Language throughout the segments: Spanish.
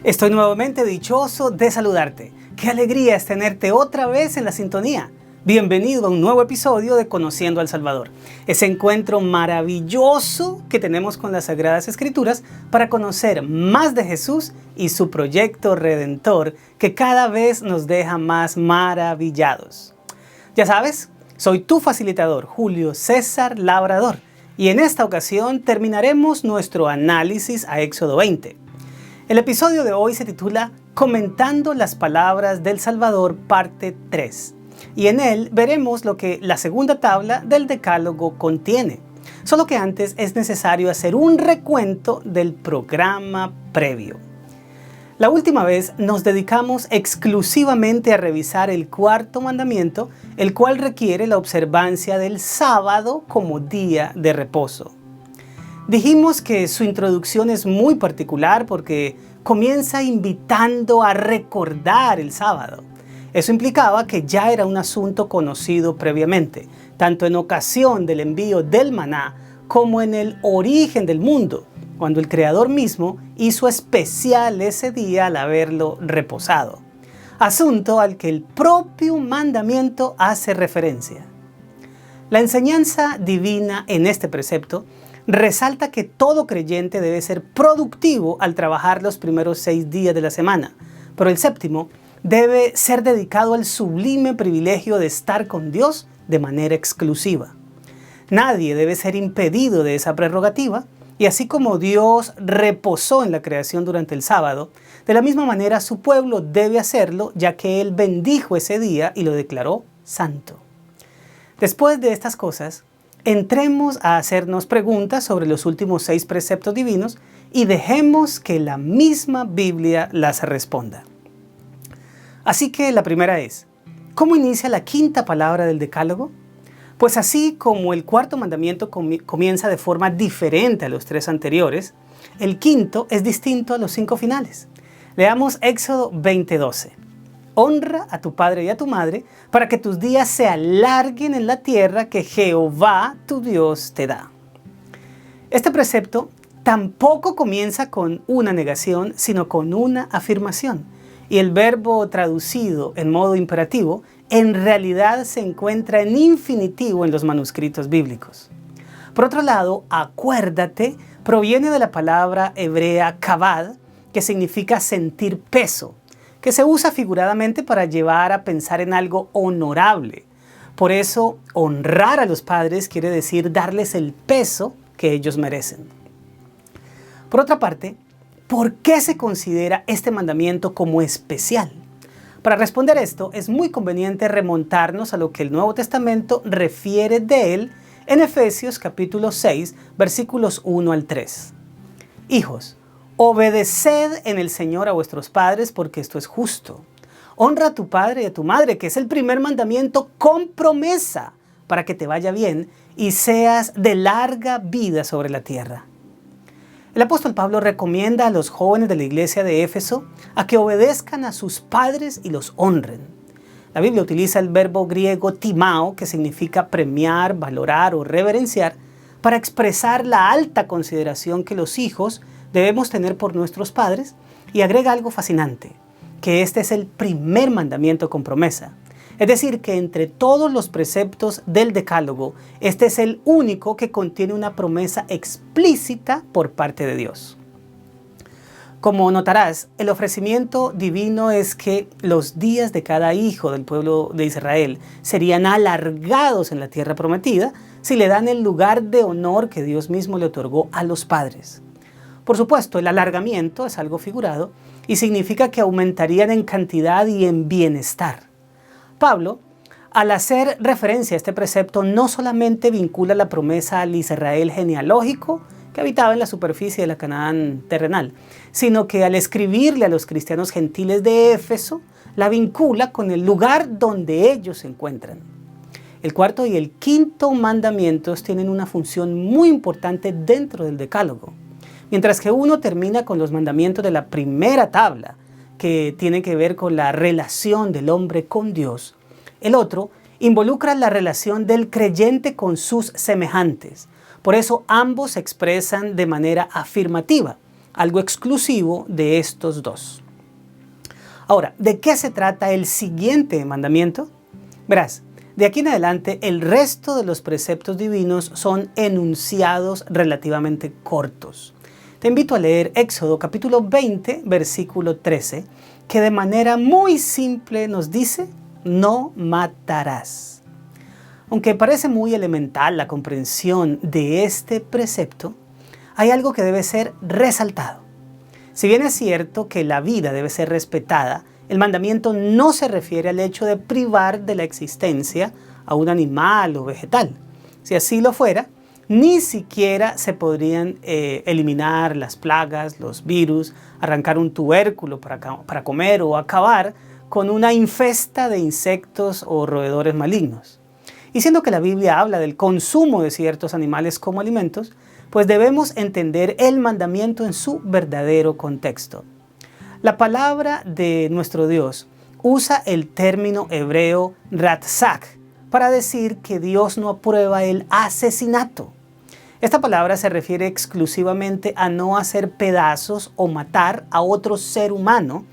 Estoy nuevamente dichoso de saludarte. Qué alegría es tenerte otra vez en la sintonía. Bienvenido a un nuevo episodio de Conociendo al Salvador. Ese encuentro maravilloso que tenemos con las Sagradas Escrituras para conocer más de Jesús y su proyecto redentor que cada vez nos deja más maravillados. Ya sabes, soy tu facilitador, Julio César Labrador, y en esta ocasión terminaremos nuestro análisis a Éxodo 20. El episodio de hoy se titula Comentando las palabras del Salvador, parte 3. Y en él veremos lo que la segunda tabla del Decálogo contiene. Solo que antes es necesario hacer un recuento del programa previo. La última vez nos dedicamos exclusivamente a revisar el cuarto mandamiento, el cual requiere la observancia del sábado como día de reposo. Dijimos que su introducción es muy particular porque comienza invitando a recordar el sábado. Eso implicaba que ya era un asunto conocido previamente, tanto en ocasión del envío del maná como en el origen del mundo, cuando el Creador mismo hizo especial ese día al haberlo reposado. Asunto al que el propio mandamiento hace referencia. La enseñanza divina en este precepto resalta que todo creyente debe ser productivo al trabajar los primeros 6 días de la semana, pero el séptimo debe ser dedicado al sublime privilegio de estar con Dios de manera exclusiva. Nadie debe ser impedido de esa prerrogativa, y así como Dios reposó en la creación durante el sábado, de la misma manera su pueblo debe hacerlo, ya que Él bendijo ese día y lo declaró santo. Después de estas cosas, entremos a hacernos preguntas sobre los últimos 6 preceptos divinos y dejemos que la misma Biblia las responda. Así que la primera es, ¿cómo inicia la quinta palabra del Decálogo? Pues así como el cuarto mandamiento comienza de forma diferente a los 3 anteriores, el quinto es distinto a los 5 finales. Leamos Éxodo 20:12. Honra a tu padre y a tu madre para que tus días se alarguen en la tierra que Jehová tu Dios te da. Este precepto tampoco comienza con una negación, sino con una afirmación. Y el verbo traducido en modo imperativo en realidad se encuentra en infinitivo en los manuscritos bíblicos. Por otro lado, acuérdate proviene de la palabra hebrea kabad, que significa sentir peso, que se usa figuradamente para llevar a pensar en algo honorable. Por eso, honrar a los padres quiere decir darles el peso que ellos merecen. Por otra parte, ¿por qué se considera este mandamiento como especial? Para responder esto, es muy conveniente remontarnos a lo que el Nuevo Testamento refiere de él en Efesios capítulo 6, versículos 1 al 3. Hijos, obedeced en el Señor a vuestros padres, porque esto es justo. Honra a tu padre y a tu madre, que es el primer mandamiento con promesa, para que te vaya bien y seas de larga vida sobre la tierra. El apóstol Pablo recomienda a los jóvenes de la iglesia de Éfeso a que obedezcan a sus padres y los honren. La Biblia utiliza el verbo griego timao, que significa premiar, valorar o reverenciar, para expresar la alta consideración que los hijos debemos tener por nuestros padres, y agrega algo fascinante, que este es el primer mandamiento con promesa. Es decir, que entre todos los preceptos del Decálogo, este es el único que contiene una promesa explícita por parte de Dios. Como notarás, el ofrecimiento divino es que los días de cada hijo del pueblo de Israel serían alargados en la tierra prometida si le dan el lugar de honor que Dios mismo le otorgó a los padres. Por supuesto, el alargamiento es algo figurado y significa que aumentarían en cantidad y en bienestar. Pablo, al hacer referencia a este precepto, no solamente vincula la promesa al Israel genealógico que habitaba en la superficie de la Canaán terrenal, sino que al escribirle a los cristianos gentiles de Éfeso, la vincula con el lugar donde ellos se encuentran. El cuarto y el quinto mandamientos tienen una función muy importante dentro del Decálogo, mientras que uno termina con los mandamientos de la primera tabla, que tiene que ver con la relación del hombre con Dios. El otro involucra la relación del creyente con sus semejantes. Por eso ambos se expresan de manera afirmativa, algo exclusivo de estos dos. Ahora, ¿de qué se trata el siguiente mandamiento? Verás, de aquí en adelante el resto de los preceptos divinos son enunciados relativamente cortos. Te invito a leer Éxodo capítulo 20, versículo 13, que de manera muy simple nos dice: no matarás. Aunque parece muy elemental la comprensión de este precepto, hay algo que debe ser resaltado. Si bien es cierto que la vida debe ser respetada, el mandamiento no se refiere al hecho de privar de la existencia a un animal o vegetal. Si así lo fuera, ni siquiera se podrían eliminar las plagas, los virus, arrancar un tubérculo para comer o acabar con una infesta de insectos o roedores malignos. Y siendo que la Biblia habla del consumo de ciertos animales como alimentos, pues debemos entender el mandamiento en su verdadero contexto. La palabra de nuestro Dios usa el término hebreo ratzak para decir que Dios no aprueba el asesinato. Esta palabra se refiere exclusivamente a no hacer pedazos o matar a otro ser humano,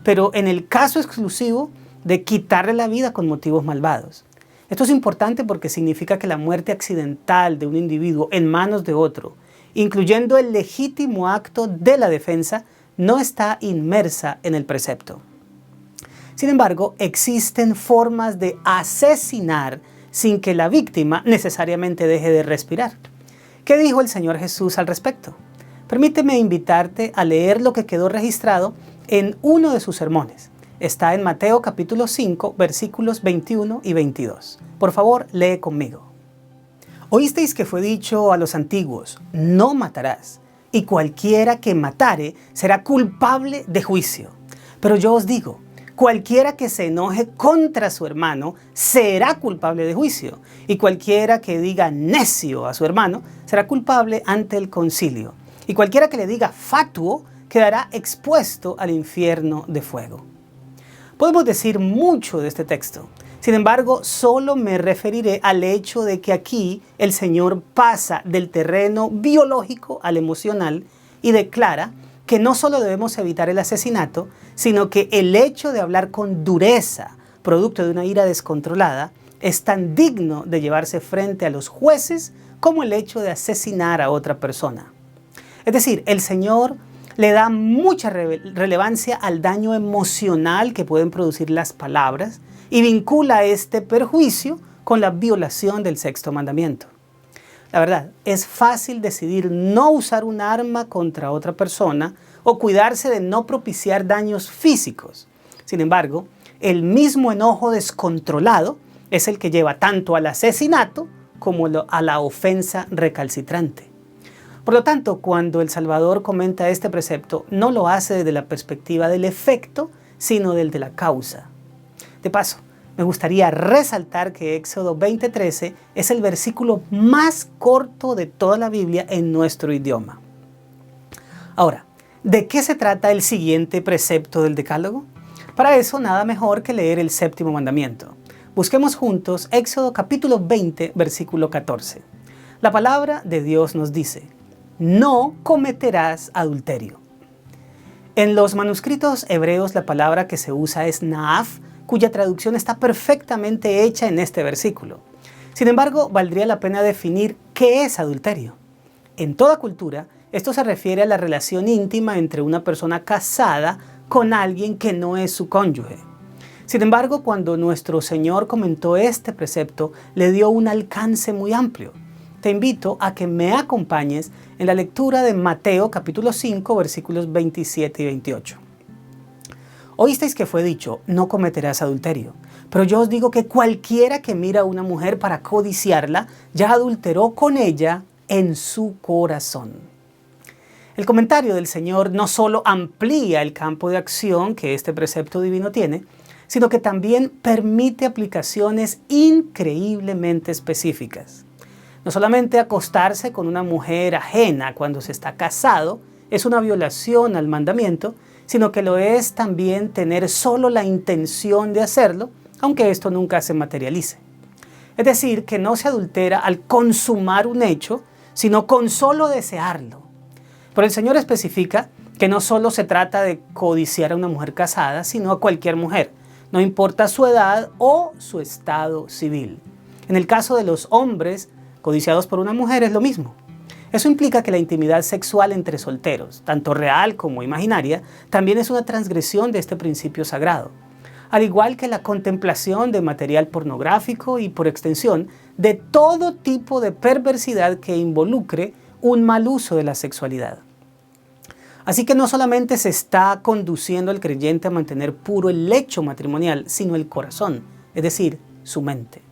pero en el caso exclusivo de quitarle la vida con motivos malvados. Esto es importante porque significa que la muerte accidental de un individuo en manos de otro, incluyendo el legítimo acto de la defensa, no está inmersa en el precepto. Sin embargo, existen formas de asesinar sin que la víctima necesariamente deje de respirar. ¿Qué dijo el Señor Jesús al respecto? Permíteme invitarte a leer lo que quedó registrado en uno de sus sermones. Está en Mateo capítulo 5, versículos 21 y 22. Por favor, lee conmigo. Oísteis que fue dicho a los antiguos: no matarás, y cualquiera que matare será culpable de juicio. Pero yo os digo, cualquiera que se enoje contra su hermano será culpable de juicio, y cualquiera que diga necio a su hermano será culpable ante el concilio, y cualquiera que le diga fatuo quedará expuesto al infierno de fuego. Podemos decir mucho de este texto. Sin embargo, solo me referiré al hecho de que aquí el Señor pasa del terreno biológico al emocional y declara que no solo debemos evitar el asesinato, sino que el hecho de hablar con dureza, producto de una ira descontrolada, es tan digno de llevarse frente a los jueces como el hecho de asesinar a otra persona. Es decir, el Señor le da mucha relevancia al daño emocional que pueden producir las palabras y vincula este perjuicio con la violación del sexto mandamiento. La verdad, es fácil decidir no usar un arma contra otra persona o cuidarse de no propiciar daños físicos. Sin embargo, el mismo enojo descontrolado es el que lleva tanto al asesinato como a la ofensa recalcitrante. Por lo tanto, cuando el Salvador comenta este precepto, no lo hace desde la perspectiva del efecto, sino del de la causa. De paso, me gustaría resaltar que Éxodo 20:13 es el versículo más corto de toda la Biblia en nuestro idioma. Ahora, ¿de qué se trata el siguiente precepto del Decálogo? Para eso, nada mejor que leer el séptimo mandamiento. Busquemos juntos Éxodo capítulo 20, versículo 14. La palabra de Dios nos dice: no cometerás adulterio. En los manuscritos hebreos la palabra que se usa es naaf, cuya traducción está perfectamente hecha en este versículo. Sin embargo, valdría la pena definir qué es adulterio. En toda cultura, esto se refiere a la relación íntima entre una persona casada con alguien que no es su cónyuge. Sin embargo, cuando nuestro Señor comentó este precepto, le dio un alcance muy amplio. Te invito a que me acompañes en la lectura de Mateo capítulo 5, versículos 27 y 28. Oísteis que fue dicho: no cometerás adulterio. Pero yo os digo que cualquiera que mira a una mujer para codiciarla, ya adulteró con ella en su corazón. El comentario del Señor no solo amplía el campo de acción que este precepto divino tiene, sino que también permite aplicaciones increíblemente específicas. No solamente acostarse con una mujer ajena cuando se está casado es una violación al mandamiento, sino que lo es también tener solo la intención de hacerlo, aunque esto nunca se materialice. Es decir, que no se adultera al consumar un hecho, sino con solo desearlo. Pero el Señor especifica que no solo se trata de codiciar a una mujer casada, sino a cualquier mujer, no importa su edad o su estado civil. En el caso de los hombres codiciados por una mujer es lo mismo. Eso implica que la intimidad sexual entre solteros, tanto real como imaginaria, también es una transgresión de este principio sagrado, al igual que la contemplación de material pornográfico y, por extensión, de todo tipo de perversidad que involucre un mal uso de la sexualidad. Así que no solamente se está conduciendo al creyente a mantener puro el lecho matrimonial, sino el corazón, es decir, su mente.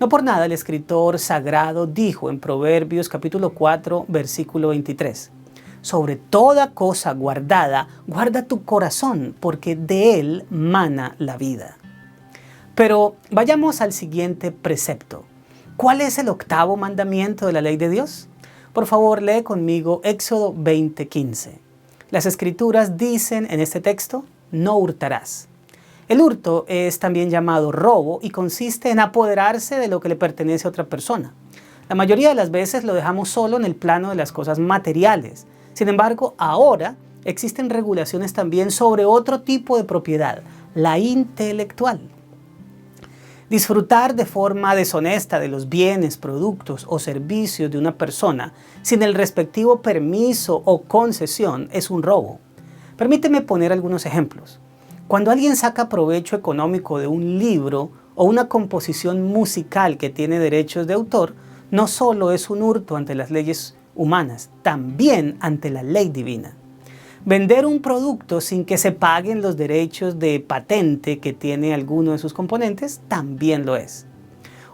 No por nada el escritor sagrado dijo en Proverbios capítulo 4, versículo 23, sobre toda cosa guardada, guarda tu corazón, porque de él mana la vida. Pero vayamos al siguiente precepto. ¿Cuál es el octavo mandamiento de la ley de Dios? Por favor, lee conmigo Éxodo 20:15. Las escrituras dicen en este texto, no hurtarás. El hurto es también llamado robo y consiste en apoderarse de lo que le pertenece a otra persona. La mayoría de las veces lo dejamos solo en el plano de las cosas materiales. Sin embargo, ahora existen regulaciones también sobre otro tipo de propiedad, la intelectual. Disfrutar de forma deshonesta de los bienes, productos o servicios de una persona sin el respectivo permiso o concesión es un robo. Permíteme poner algunos ejemplos. Cuando alguien saca provecho económico de un libro o una composición musical que tiene derechos de autor, no solo es un hurto ante las leyes humanas, también ante la ley divina. Vender un producto sin que se paguen los derechos de patente que tiene alguno de sus componentes también lo es.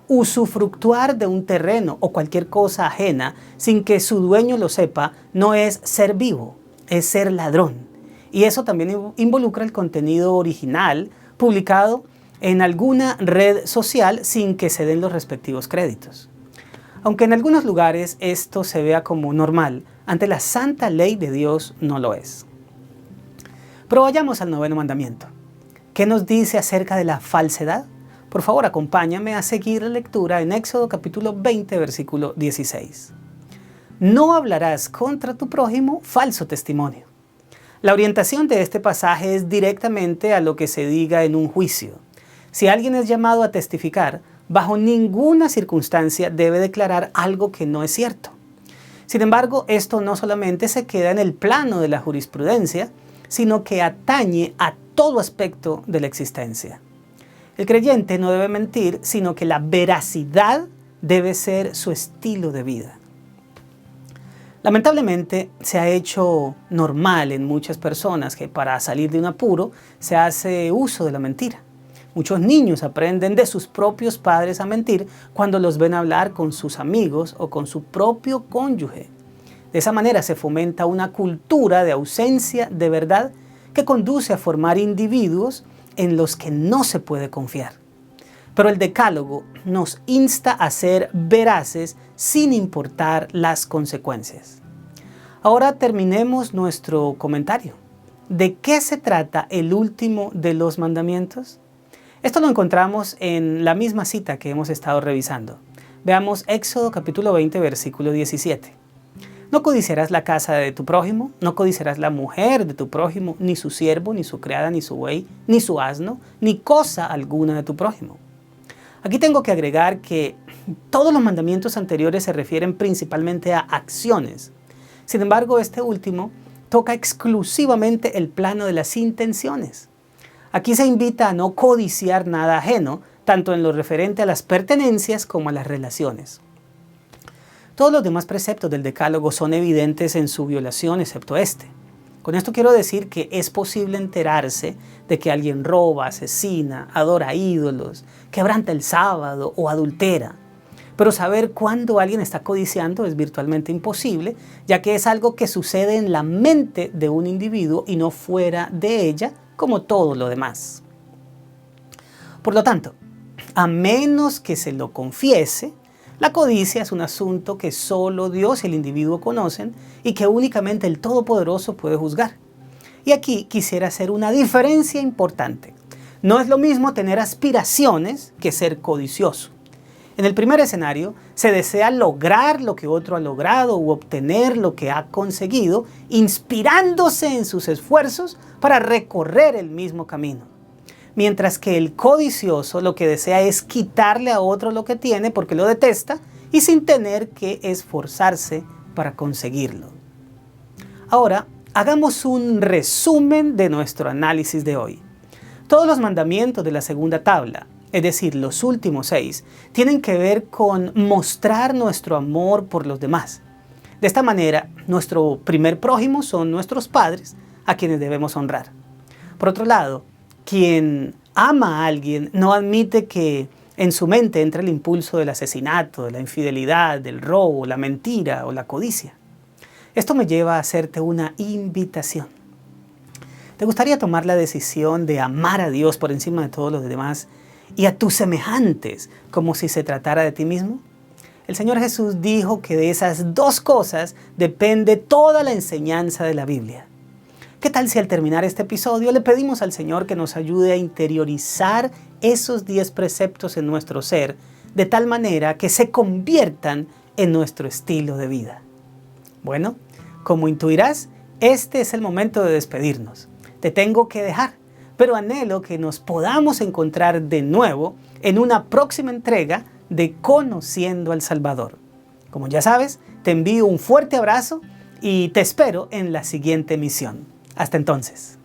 Usufructuar de un terreno o cualquier cosa ajena sin que su dueño lo sepa no es ser vivo, es ser ladrón. Y eso también involucra el contenido original publicado en alguna red social sin que se den los respectivos créditos. Aunque en algunos lugares esto se vea como normal, ante la santa ley de Dios no lo es. Pero vayamos al noveno mandamiento. ¿Qué nos dice acerca de la falsedad? Por favor, acompáñame a seguir la lectura en Éxodo capítulo 20, versículo 16. No hablarás contra tu prójimo falso testimonio. La orientación de este pasaje es directamente a lo que se diga en un juicio. Si alguien es llamado a testificar, bajo ninguna circunstancia debe declarar algo que no es cierto. Sin embargo, esto no solamente se queda en el plano de la jurisprudencia, sino que atañe a todo aspecto de la existencia. El creyente no debe mentir, sino que la veracidad debe ser su estilo de vida. Lamentablemente, se ha hecho normal en muchas personas que para salir de un apuro se hace uso de la mentira. Muchos niños aprenden de sus propios padres a mentir cuando los ven hablar con sus amigos o con su propio cónyuge. De esa manera se fomenta una cultura de ausencia de verdad que conduce a formar individuos en los que no se puede confiar. Pero el Decálogo nos insta a ser veraces sin importar las consecuencias. Ahora terminemos nuestro comentario. ¿De qué se trata el último de los mandamientos? Esto lo encontramos en la misma cita que hemos estado revisando. Veamos Éxodo capítulo 20, versículo 17. No codiciarás la casa de tu prójimo, no codiciarás la mujer de tu prójimo, ni su siervo, ni su criada, ni su buey, ni su asno, ni cosa alguna de tu prójimo. Aquí tengo que agregar que todos los mandamientos anteriores se refieren principalmente a acciones. Sin embargo, este último toca exclusivamente el plano de las intenciones. Aquí se invita a no codiciar nada ajeno, tanto en lo referente a las pertenencias como a las relaciones. Todos los demás preceptos del Decálogo son evidentes en su violación, excepto este. Con esto quiero decir que es posible enterarse de que alguien roba, asesina, adora ídolos, quebranta el sábado o adultera. Pero saber cuándo alguien está codiciando es virtualmente imposible, ya que es algo que sucede en la mente de un individuo y no fuera de ella, como todo lo demás. Por lo tanto, a menos que se lo confiese, la codicia es un asunto que solo Dios y el individuo conocen y que únicamente el Todopoderoso puede juzgar. Y aquí quisiera hacer una diferencia importante. No es lo mismo tener aspiraciones que ser codicioso. En el primer escenario, se desea lograr lo que otro ha logrado u obtener lo que ha conseguido, inspirándose en sus esfuerzos para recorrer el mismo camino. Mientras que el codicioso lo que desea es quitarle a otro lo que tiene porque lo detesta y sin tener que esforzarse para conseguirlo. Ahora, hagamos un resumen de nuestro análisis de hoy. Todos los mandamientos de la segunda tabla, es decir, los últimos 6, tienen que ver con mostrar nuestro amor por los demás. De esta manera, nuestro primer prójimo son nuestros padres, a quienes debemos honrar. Por otro lado, quien ama a alguien no admite que en su mente entre el impulso del asesinato, de la infidelidad, del robo, la mentira o la codicia. Esto me lleva a hacerte una invitación. ¿Te gustaría tomar la decisión de amar a Dios por encima de todos los demás y a tus semejantes como si se tratara de ti mismo? El Señor Jesús dijo que de esas dos cosas depende toda la enseñanza de la Biblia. ¿Qué tal si al terminar este episodio le pedimos al Señor que nos ayude a interiorizar esos 10 preceptos en nuestro ser de tal manera que se conviertan en nuestro estilo de vida? Bueno, como intuirás, este es el momento de despedirnos. Te tengo que dejar, pero anhelo que nos podamos encontrar de nuevo en una próxima entrega de Conociendo al Salvador. Como ya sabes, te envío un fuerte abrazo y te espero en la siguiente emisión. Hasta entonces.